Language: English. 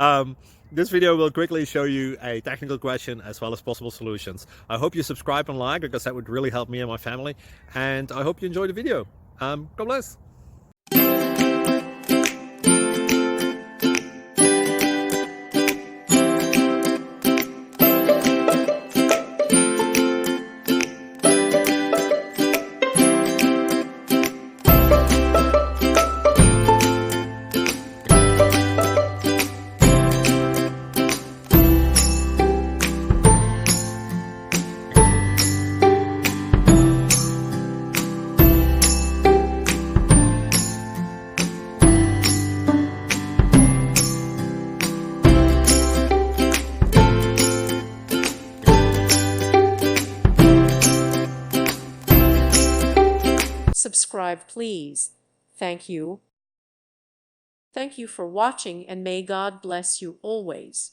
um, this video will quickly show you a technical question as well as possible solutions. I hope you subscribe and like, because that would really help me and my family. And I hope you enjoy the video. God bless. Subscribe, please. Thank you. Thank you for watching, and may God bless you always.